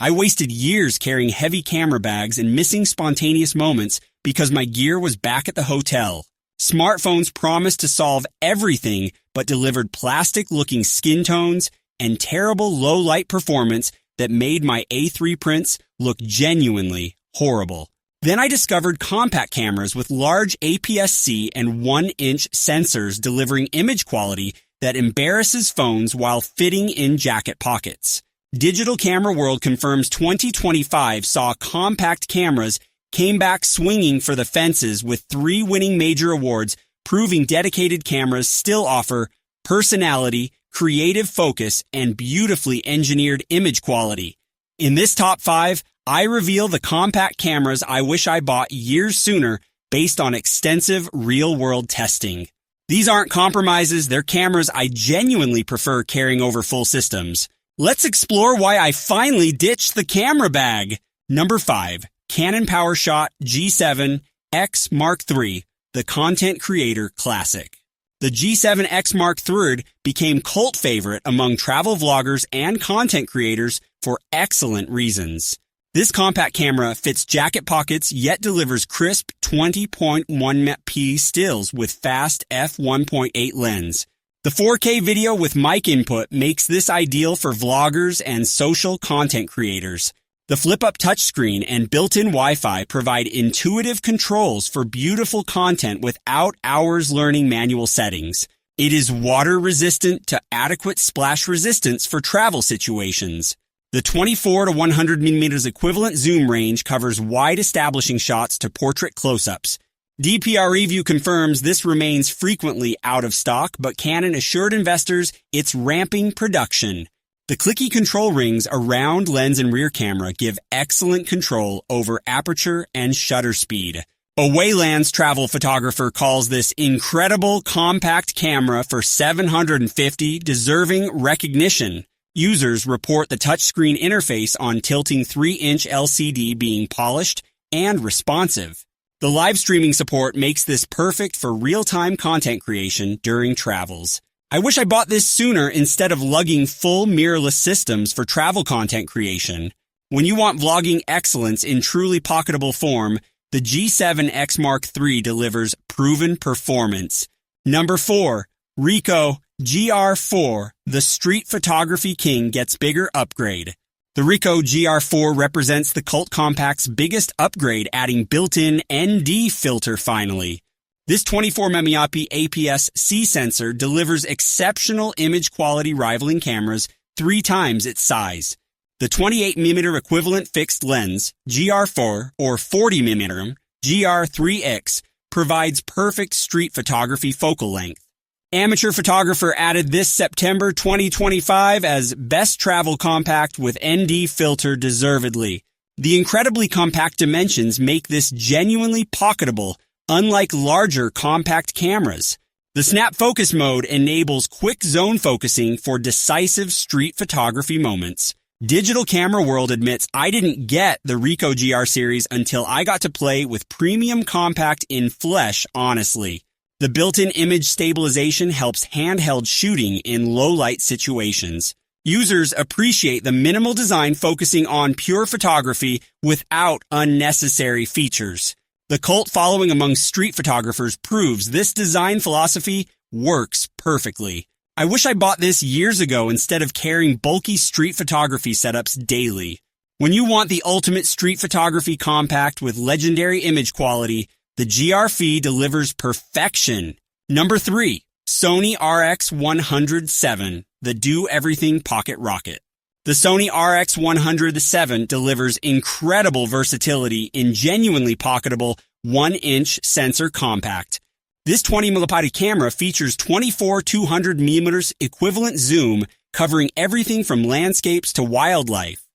I wasted years carrying heavy camera bags and missing spontaneous moments because my gear was back at the hotel. Smartphones promised to solve everything but delivered plastic-looking skin tones and terrible low-light performance that made my A3 prints look genuinely horrible. Then I discovered compact cameras with large APS-C and 1-inch sensors delivering image quality that embarrasses phones while fitting in jacket pockets. Digital Camera World confirms 2025 saw compact cameras came back swinging for the fences with 3 winning major awards, proving dedicated cameras still offer personality, creative focus, and beautifully engineered image quality. In this top 5, I reveal the compact cameras I wish I bought years sooner based on extensive real-world testing. These aren't compromises, they're cameras I genuinely prefer carrying over full systems. Let's explore why I finally ditched the camera bag. Number 5. Canon PowersShot G7 X Mark III, the Content Creator Classic. The G7 X Mark III became cult favorite among travel vloggers and content creators for excellent reasons. This compact camera fits jacket pockets yet delivers crisp 20.1p stills with fast f1.8 lens. The 4K video with mic input makes this ideal for vloggers and social content creators. The flip-up touchscreen and built-in Wi-Fi provide intuitive controls for beautiful content without hours learning manual settings. It is water-resistant to adequate splash resistance for travel situations. The 24 to 100 mm equivalent zoom range covers wide establishing shots to portrait close-ups. DPR Review confirms this remains frequently out of stock, but Canon assured investors it's ramping production. The clicky control rings around lens and rear camera give excellent control over aperture and shutter speed. A Waylands travel photographer calls this incredible compact camera for $750 deserving recognition. Users report the touchscreen interface on tilting 3-inch LCD being polished and responsive. The live streaming support makes this perfect for real-time content creation during travels. I wish I bought this sooner instead of lugging full mirrorless systems for travel content creation. When you want vlogging excellence in truly pocketable form, the G7 X Mark III delivers proven performance. Number 4. Ricoh GR IV, the street photography king gets bigger upgrade. The Ricoh GR IV represents the cult compact's biggest upgrade, adding built-in ND filter finally. This 24-megapixel APS-C sensor delivers exceptional image quality rivaling cameras 3 times its size. The 28mm equivalent fixed lens, GR4 or 40mm GR3X, provides perfect street photography focal length. Amateur photographer added this September 2025 as best travel compact with ND filter deservedly. The incredibly compact dimensions make this genuinely pocketable, unlike larger compact cameras. The snap focus mode enables quick zone focusing for decisive street photography moments. Digital Camera World admits I didn't get the Ricoh GR series until I got to play with premium compact in flesh, honestly. The built-in image stabilization helps handheld shooting in low-light situations. Users appreciate the minimal design focusing on pure photography without unnecessary features. The cult following among street photographers proves this design philosophy works perfectly. I wish I bought this years ago instead of carrying bulky street photography setups daily. When you want the ultimate street photography compact with legendary image quality, the GR IV delivers perfection. Number 3. Sony RX100 VII, the do-everything pocket rocket. The Sony RX100 VII delivers incredible versatility in genuinely pocketable 1-inch sensor compact. This 20-megapixel camera features 24 200mm equivalent zoom, covering everything from landscapes to wildlife.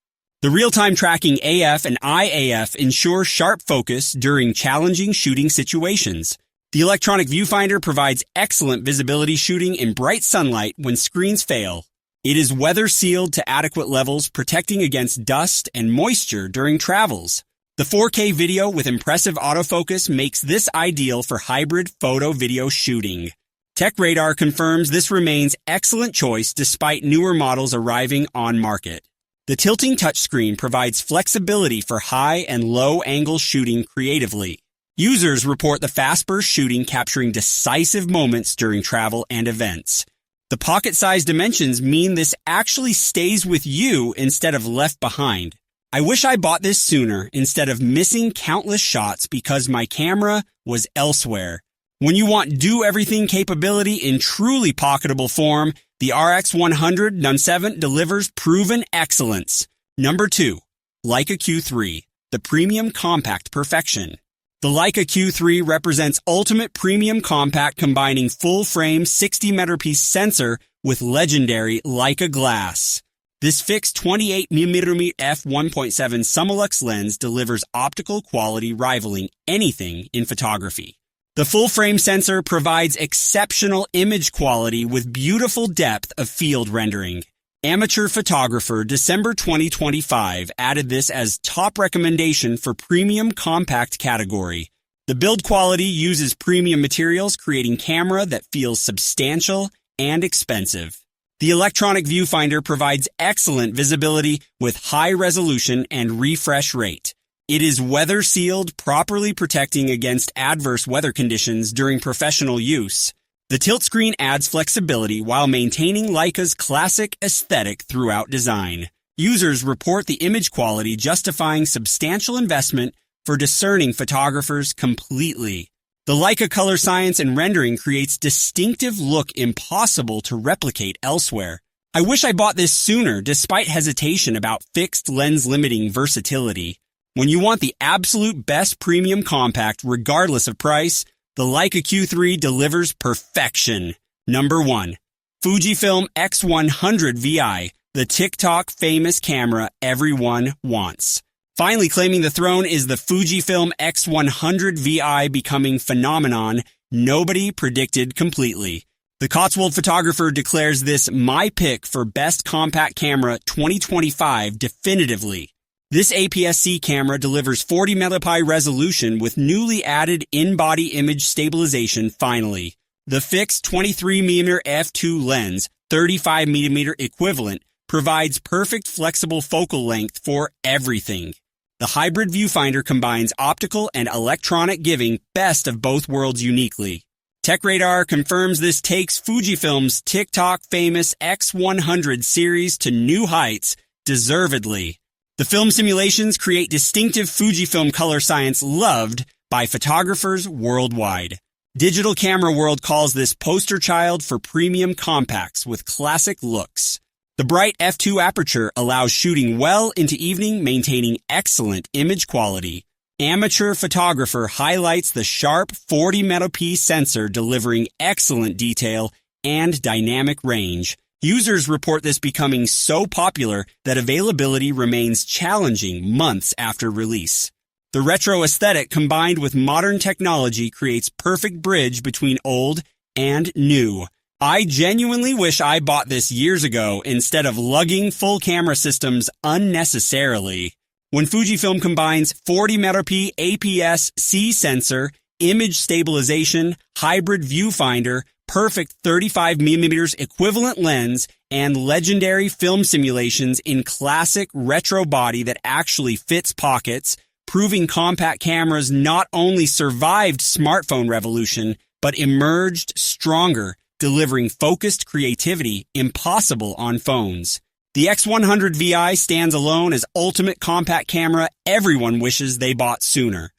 The real-time tracking AF and IAF ensure sharp focus during challenging shooting situations. The electronic viewfinder provides excellent visibility shooting in bright sunlight when screens fail. It is weather-sealed to adequate levels, protecting against dust and moisture during travels. The 4K video with impressive autofocus makes this ideal for hybrid photo-video shooting. TechRadar confirms this remains excellent choice despite newer models arriving on market. The tilting touchscreen provides flexibility for high and low angle shooting creatively. Users report the fast burst shooting capturing decisive moments during travel and events. The pocket-sized dimensions mean this actually stays with you instead of left behind. I wish I bought this sooner instead of missing countless shots because my camera was elsewhere. When you want do-everything capability in truly pocketable form, the RX100 VII delivers proven excellence. Number 2. Leica Q3, the premium compact perfection. The Leica Q3 represents ultimate premium compact combining full-frame 60-megapixel sensor with legendary Leica glass. This fixed 28mm f1.7 Summilux lens delivers optical quality rivaling anything in photography. The full-frame sensor provides exceptional image quality with beautiful depth of field rendering. Amateur Photographer December 2025 added this as top recommendation for premium compact category. The build quality uses premium materials, creating camera that feels substantial and expensive. The electronic viewfinder provides excellent visibility with high resolution and refresh rate. It is weather-sealed, properly protecting against adverse weather conditions during professional use. The tilt screen adds flexibility while maintaining Leica's classic aesthetic throughout design. Users report the image quality justifying substantial investment for discerning photographers completely. The Leica color science and rendering creates distinctive look impossible to replicate elsewhere. I wish I bought this sooner despite hesitation about fixed lens limiting versatility. When you want the absolute best premium compact regardless of price, the Leica Q3 delivers perfection. Number 1. Fujifilm X100 VI, the TikTok famous camera everyone wants. Finally claiming the throne is the Fujifilm X100 VI becoming phenomenon nobody predicted completely. The Cotswold photographer declares this my pick for best compact camera 2025 definitively. This APS-C camera delivers 40 megapixel resolution with newly added in-body image stabilization finally. The fixed 23mm f2 lens, 35mm equivalent, provides perfect flexible focal length for everything. The hybrid viewfinder combines optical and electronic giving best of both worlds uniquely. TechRadar confirms this takes Fujifilm's TikTok famous X100 series to new heights, deservedly. The film simulations create distinctive Fujifilm color science loved by photographers worldwide. Digital Camera World calls this poster child for premium compacts with classic looks. The bright f2 aperture allows shooting well into evening, maintaining excellent image quality. Amateur Photographer highlights the sharp 40 megapixel sensor delivering excellent detail and dynamic range. Users report this becoming so popular that availability remains challenging months after release. The retro aesthetic combined with modern technology creates perfect bridge between old and new. I genuinely wish I bought this years ago instead of lugging full camera systems unnecessarily. When Fujifilm combines 40 megapixel APS-C sensor, image stabilization, hybrid viewfinder, perfect 35mm equivalent lens, and legendary film simulations in classic retro body that actually fits pockets, proving compact cameras not only survived smartphone revolution, but emerged stronger, delivering focused creativity impossible on phones. The X100 VI stands alone as ultimate compact camera everyone wishes they bought sooner.